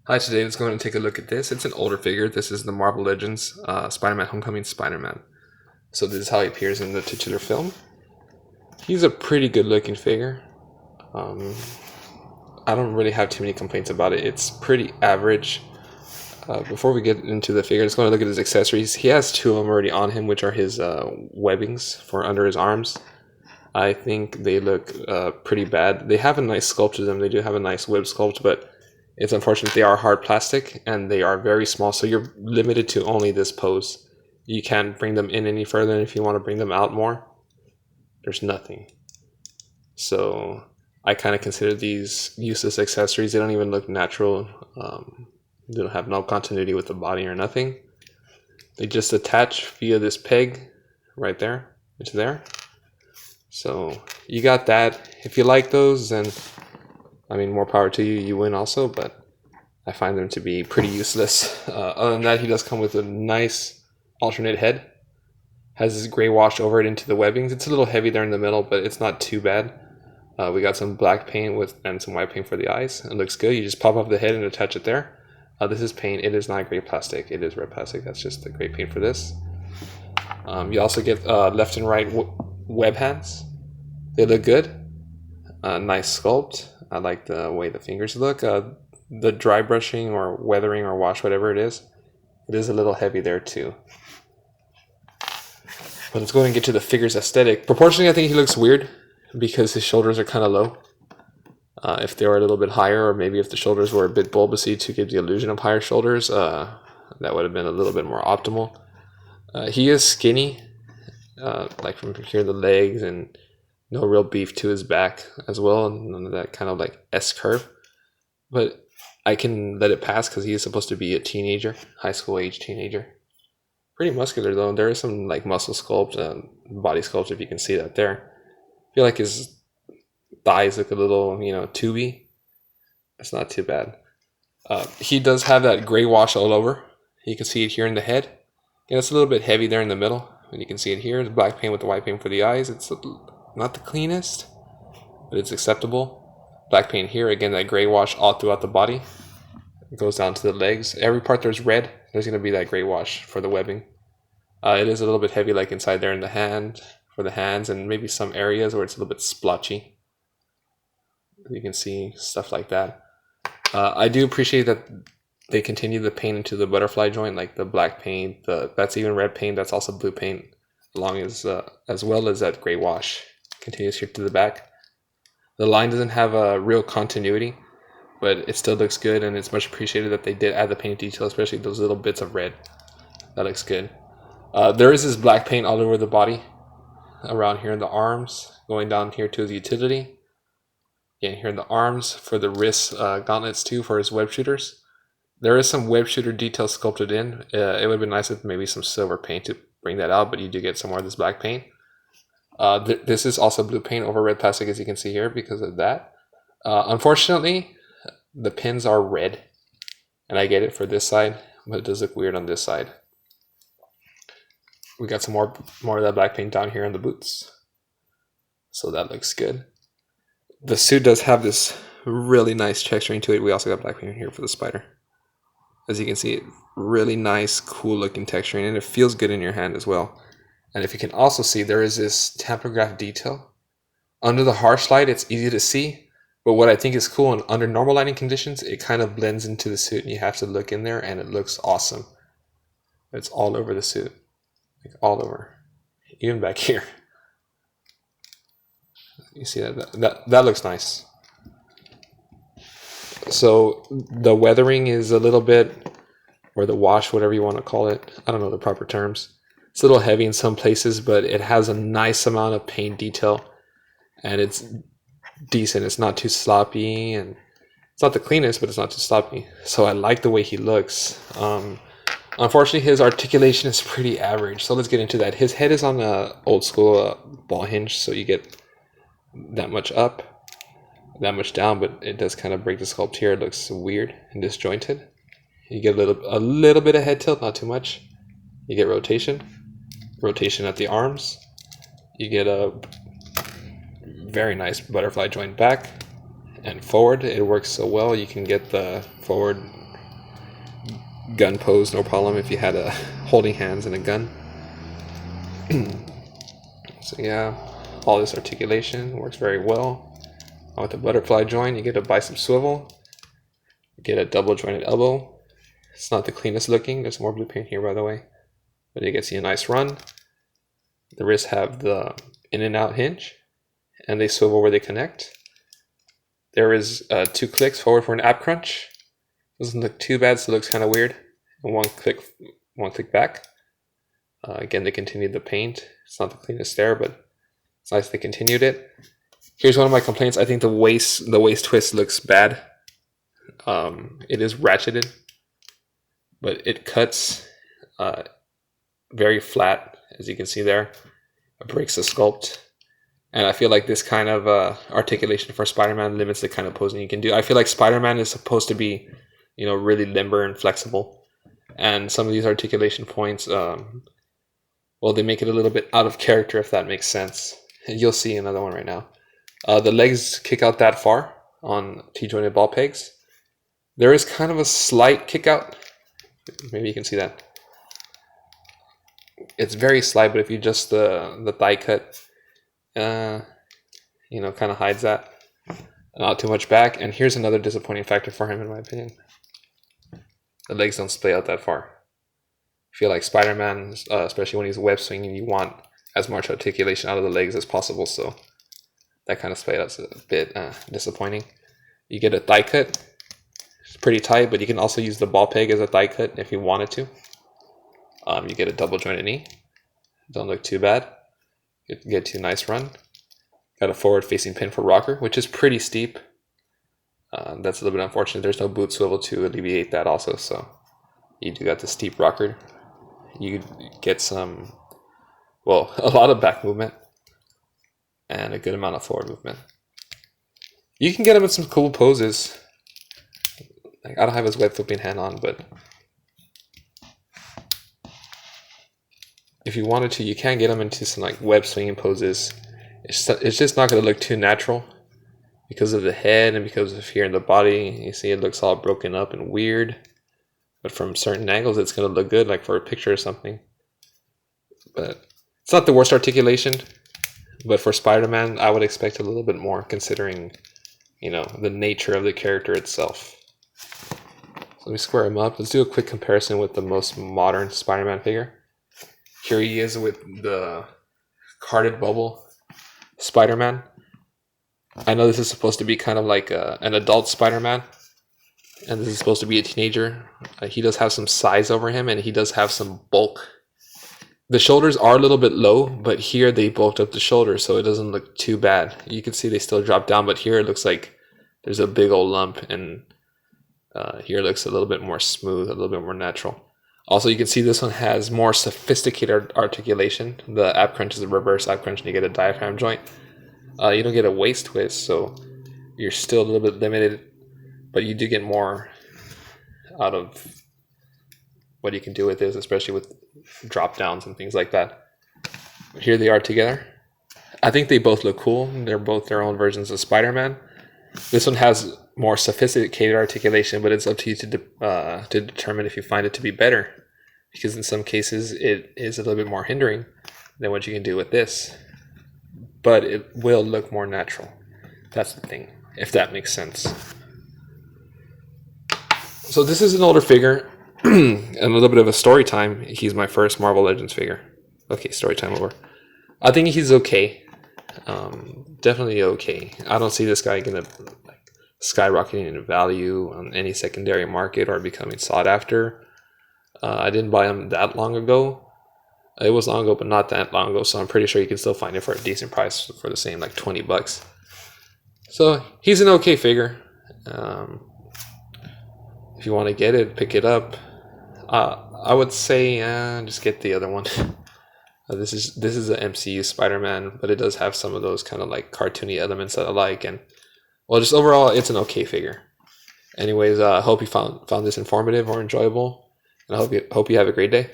Hi, today let's go ahead and take a look at this. It's an older figure. This is the Marvel Legends Spider-Man Homecoming Spider-Man. So this is how he appears in the titular film. He's a pretty good looking figure. Um, I don't really have too many complaints about it. It's pretty average. Before we get into the figure, let's go and look at his accessories. He has two of them already on him, which are his webbings for under his arms. I think they look pretty bad. They have a nice sculpt to them. They do have a nice web sculpt, but it's unfortunate they are hard plastic and they are very small, so you're limited to only this pose. You can't bring them in any further, and if you want to bring them out more, there's nothing. So I kind of consider these useless accessories. They don't even look natural. They don't have no continuity with the body or nothing. They just attach via this peg right there into there. So you got that. If you like those, then I mean, more power to you. You win also, but I find them to be pretty useless. Other than that, he does come with a nice alternate head. Has this gray wash over it into the webbings. It's a little heavy there in the middle, but it's not too bad. We got some black paint and some white paint for the eyes. It looks good. You just pop off the head and attach it there. This is paint. It is not gray plastic. It is red plastic. That's just the gray paint for this. You also get left and right web hands. They look good. Nice sculpt. I like the way the fingers look. The dry brushing or weathering or wash, whatever it is a little heavy there too. But let's go ahead and get to the figure's aesthetic. Proportionally, I think he looks weird because his shoulders are kind of low. If they were a little bit higher, or maybe if the shoulders were a bit bulbousy to give the illusion of higher shoulders, that would have been a little bit more optimal. He is skinny, like from here the legs, and no real beef to his back as well, and none of that kind of like S curve. But I can let it pass because he is supposed to be a teenager, high school age teenager. Pretty muscular though. There is some like muscle sculpt, body sculpt if you can see that there. I feel like his thighs look a little, tubey. It's not too bad. He does have that gray wash all over. You can see it here in the head. And it's a little bit heavy there in the middle. And you can see it here. It's black paint with the white paint for the eyes. It's not the cleanest, but it's acceptable. Black paint here. Again, that gray wash all throughout the body. It goes down to the legs. Every part there's red, there's going to be that gray wash for the webbing. It is a little bit heavy like inside there in the hand, for the hands, and maybe some areas where it's a little bit splotchy. You can see stuff like that. I do appreciate that they continue the paint into the butterfly joint, like the black paint. That's even red paint. That's also blue paint, as well as that gray wash continues here to the back. The line doesn't have a real continuity, but it still looks good, and it's much appreciated that they did add the paint detail, especially those little bits of red. That looks good. There is this black paint all over the body, around here in the arms, going down here to his utility. Again, here in the arms, for the wrist gauntlets too, for his web shooters. There is some web shooter detail sculpted in. It would have been nice with maybe some silver paint to bring that out, but you do get some more of this black paint. This is also blue paint over red plastic, as you can see here, because of that. Unfortunately, the pins are red, and I get it for this side, but it does look weird on this side. We got some more of that black paint down here on the boots, so that looks good. The suit does have this really nice texturing to it. We also got black paint here for the spider. As you can see, really nice, cool looking texturing, and it feels good in your hand as well. And if you can also see, there is this tampograph detail. Under the harsh light, it's easy to see, but what I think is cool, and under normal lighting conditions, it kind of blends into the suit, and you have to look in there, and it looks awesome. It's all over the suit, like all over, even back here. You see that looks nice. So the weathering is a little bit, or the wash, whatever you want to call it. I don't know the proper terms. It's a little heavy in some places, but it has a nice amount of paint detail, and it's decent. It's not too sloppy, and it's not the cleanest, but it's not too sloppy. So I like the way he looks. Unfortunately, his articulation is pretty average. So let's get into that. His head is on a old school ball hinge, so you get that much up, that much down, but it does kind of break the sculpt here. It looks weird and disjointed. You get a little bit of head tilt, not too much. You get rotation at the arms. You get a very nice butterfly joint back and forward. It works so well. You can get the forward gun pose, no problem if you had a holding hands and a gun. So yeah, all this articulation works very well. With the butterfly joint, you get a bicep swivel, you get a double jointed elbow. It's not the cleanest looking, there's more blue paint here by the way, but it gets you a nice run. The wrists have the in and out hinge, and they swivel where they connect. There is 2 clicks forward for an ab crunch. Doesn't look too bad, so it looks kind of weird. And one click back. Again, they continued the paint. It's not the cleanest there, but it's nice they continued it. Here's one of my complaints. I think the waist twist looks bad. It is ratcheted, but it cuts very flat, as you can see there. It breaks the sculpt. And I feel like this kind of articulation for Spider-Man limits the kind of posing you can do. I feel like Spider-Man is supposed to be, you know, really limber and flexible. And some of these articulation points, well, they make it a little bit out of character, if that makes sense. And you'll see another one right now. The legs kick out that far on T-jointed ball pegs. There is kind of a slight kick out. Maybe you can see that. It's very slight, but if you adjust the thigh cut, you know, kind of hides that. Not too much back. And here's another disappointing factor for him, in my opinion. The legs don't splay out that far. I feel like Spider-Man, especially when he's web swinging, you want as much articulation out of the legs as possible. So that kind of splayed out a bit disappointing. You get a thigh cut. It's pretty tight, but you can also use the ball peg as a thigh cut if you wanted to. You get a double jointed knee. Don't look too bad. Get to a nice run. Got a forward facing pin for rocker, which is pretty steep. That's a little bit unfortunate. There's no boot swivel to alleviate that also, so you do got the steep rocker. You get some, well, a lot of back movement and a good amount of forward movement. You can get him in some cool poses. Like, I don't have his web flipping hand on, but if you wanted to, you can get him into some like web swinging poses. It's just not going to look too natural because of the head and because of here in the body. You see it looks all broken up and weird, but from certain angles it's going to look good, like for a picture or something. But it's not the worst articulation, but for Spider-Man I would expect a little bit more, considering, you know, the nature of the character itself. So let me square him up. Let's do a quick comparison with the most modern Spider-Man figure. Here he is with the carded bubble Spider-Man. I know this is supposed to be kind of like an adult Spider-Man, and this is supposed to be a teenager. He does have some size over him, and he does have some bulk. The shoulders are a little bit low, but here they bulked up the shoulders, so it doesn't look too bad. You can see they still drop down, but here it looks like there's a big old lump, and here it looks a little bit more smooth, a little bit more natural. Also, you can see this one has more sophisticated articulation. The ab crunch is a reverse ab crunch, and you get a diaphragm joint. You don't get a waist twist, so you're still a little bit limited, but you do get more out of what you can do with this, especially with drop downs and things like that. Here they are together. I think they both look cool. They're both their own versions of Spider-Man. This one has more sophisticated articulation, but it's up to you to determine if you find it to be better, because in some cases it is a little bit more hindering than what you can do with this, but it will look more natural. That's the thing, if that makes sense. So this is an older figure and a little bit of a story time. He's my first Marvel Legends figure. Okay, story time over. I think he's okay. Definitely okay. I don't see this guy gonna skyrocketing in value on any secondary market or becoming sought after. I didn't buy him that long ago. It was long ago, but not that long ago, so I'm pretty sure you can still find it for a decent price for the same, like $20. So he's an okay figure. If you want to get it, pick it up. I would say just get the other one. This is an MCU Spider-Man, but it does have some of those kind of like cartoony elements that I like, and well, just overall, it's an okay figure. Anyways, I hope you found this informative or enjoyable, and I hope you have a great day.